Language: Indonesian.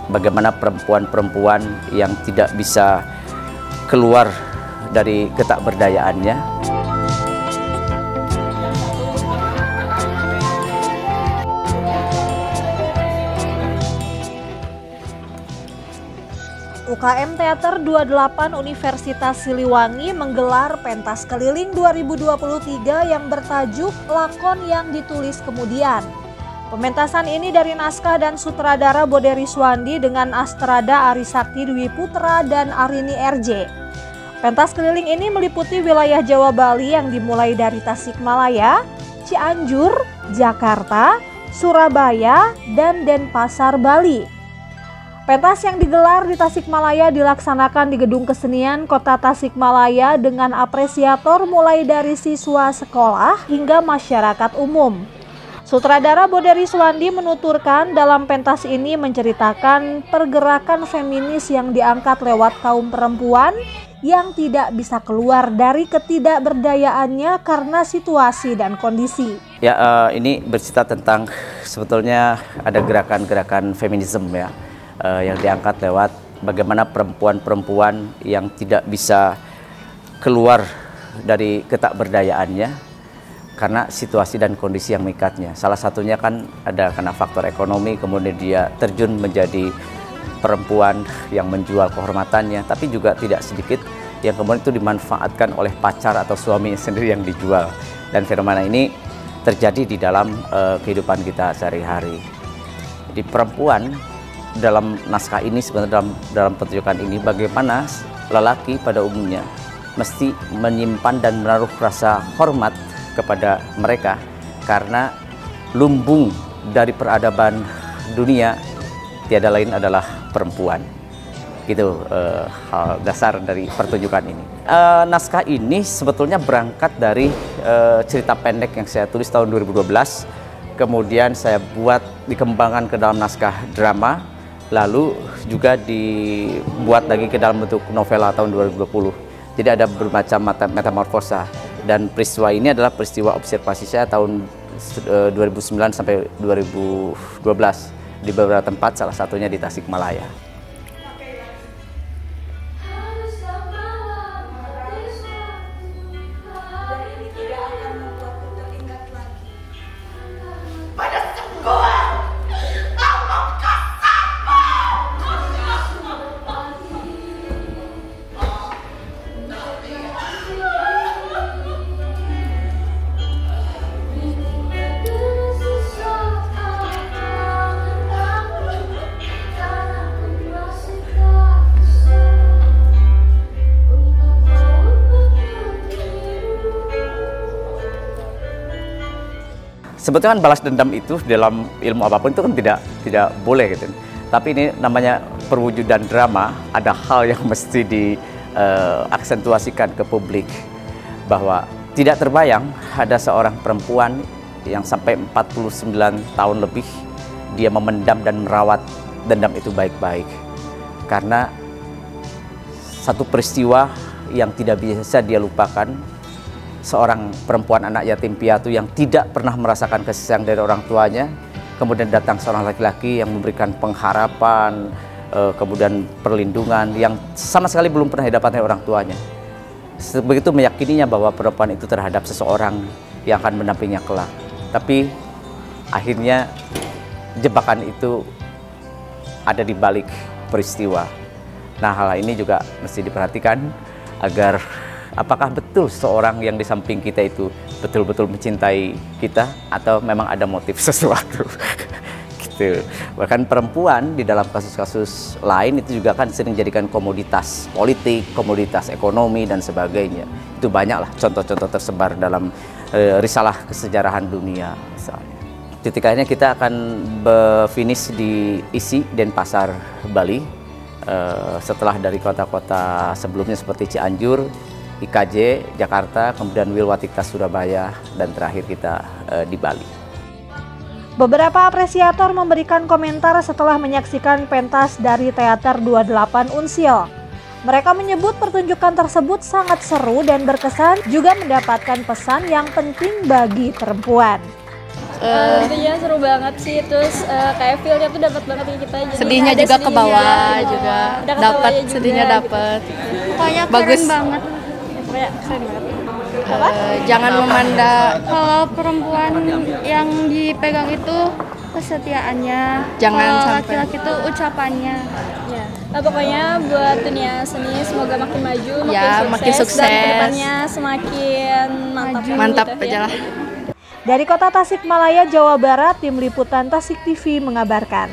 bagaimana perempuan-perempuan yang tidak bisa keluar dari ketakberdayaannya. UKM Teater 28 Universitas Siliwangi menggelar pentas keliling 2023 yang bertajuk Lakon yang Ditulis Kemudian. Pementasan ini dari naskah dan sutradara Bode Riswandi dengan Astrada Ari Sakti Dwi Putra dan Arini RJ. Pentas keliling ini meliputi wilayah Jawa Bali yang dimulai dari Tasikmalaya, Cianjur, Jakarta, Surabaya, dan Denpasar, Bali. Pentas yang digelar di Tasikmalaya dilaksanakan di Gedung Kesenian Kota Tasikmalaya dengan apresiator mulai dari siswa sekolah hingga masyarakat umum. Sutradara Bode Riswandi menuturkan dalam pentas ini menceritakan pergerakan feminis yang diangkat lewat kaum perempuan yang tidak bisa keluar dari ketidakberdayaannya karena situasi dan kondisi. Ya, ini bercerita tentang sebetulnya ada gerakan-gerakan feminisme ya. Yang diangkat lewat bagaimana perempuan-perempuan yang tidak bisa keluar dari ketakberdayaannya karena situasi dan kondisi yang mengikatnya. Salah satunya kan ada karena faktor ekonomi, kemudian dia terjun menjadi perempuan yang menjual kehormatannya, tapi juga tidak sedikit yang kemudian itu dimanfaatkan oleh pacar atau suami sendiri yang dijual. Dan fenomena ini terjadi di dalam kehidupan kita sehari-hari. Jadi perempuan dalam naskah ini sebenarnya dalam pertunjukan ini bagaimana lelaki pada umumnya mesti menyimpan dan menaruh rasa hormat kepada mereka karena lumbung dari peradaban dunia tiada lain adalah perempuan. Gitu hal dasar dari pertunjukan ini. Naskah ini sebetulnya berangkat dari cerita pendek yang saya tulis tahun 2012, kemudian saya buat dikembangkan ke dalam naskah drama. Lalu juga dibuat lagi ke dalam bentuk novela tahun 2020. Jadi ada bermacam metamorfosa. Dan peristiwa ini adalah peristiwa observasi saya tahun 2009 sampai 2012 di beberapa tempat, salah satunya di Tasikmalaya. Sebetulnya kan balas dendam itu dalam ilmu apapun itu kan tidak boleh gitu. Tapi ini namanya perwujudan drama, ada hal yang mesti diaksentuasikan ke publik bahwa tidak terbayang ada seorang perempuan yang sampai 49 tahun lebih dia memendam dan merawat dendam itu baik-baik. Karena satu peristiwa yang tidak bisa dia lupakan, seorang perempuan anak yatim piatu yang tidak pernah merasakan kasih sayang dari orang tuanya, kemudian datang seorang laki-laki yang memberikan pengharapan, kemudian perlindungan yang sama sekali belum pernah didapatkan orang tuanya. Begitu meyakininya bahwa perempuan itu terhadap seseorang yang akan mendampinginya kelak. Tapi akhirnya jebakan itu ada di balik peristiwa. Nah, hal ini juga mesti diperhatikan agar apakah betul seorang yang di samping kita itu betul-betul mencintai kita atau memang ada motif sesuatu. Gitu. Bahkan perempuan di dalam kasus-kasus lain itu juga kan sering dijadikan komoditas politik, komoditas ekonomi dan sebagainya. Itu banyaklah contoh-contoh tersebar dalam risalah kesejarahan dunia misalnya. Titik akhirnya kita akan finish di ISI Denpasar, Bali. Setelah dari kota-kota sebelumnya seperti Cianjur, IKJ, Jakarta, kemudian Wilwatikta, Surabaya, dan terakhir kita di Bali. Beberapa apresiator memberikan komentar setelah menyaksikan pentas dari Teater 28 Unsil. Mereka menyebut pertunjukan tersebut sangat seru dan berkesan, juga mendapatkan pesan yang penting bagi perempuan. Tentunya seru banget sih, terus kayak feel-nya tuh dapat banget ke kita. Jadi sedihnya ada juga ke bawah gitu. juga, Ada dapat ketawanya juga, sedihnya gitu. dapat. Pokoknya Bagus. keren banget. Pokoknya keren banget. Jangan memandang Kalau perempuan yang dipegang itu kesetiaannya, Jangan kalau sampai. laki-laki itu ucapannya. Ya. Pokoknya buat dunia seni semoga makin maju, makin sukses. dan kedepannya semakin mantap. mantap gitu, aja lah. Dari Kota Tasikmalaya, Jawa Barat, Tim Liputan Tasik TV mengabarkan.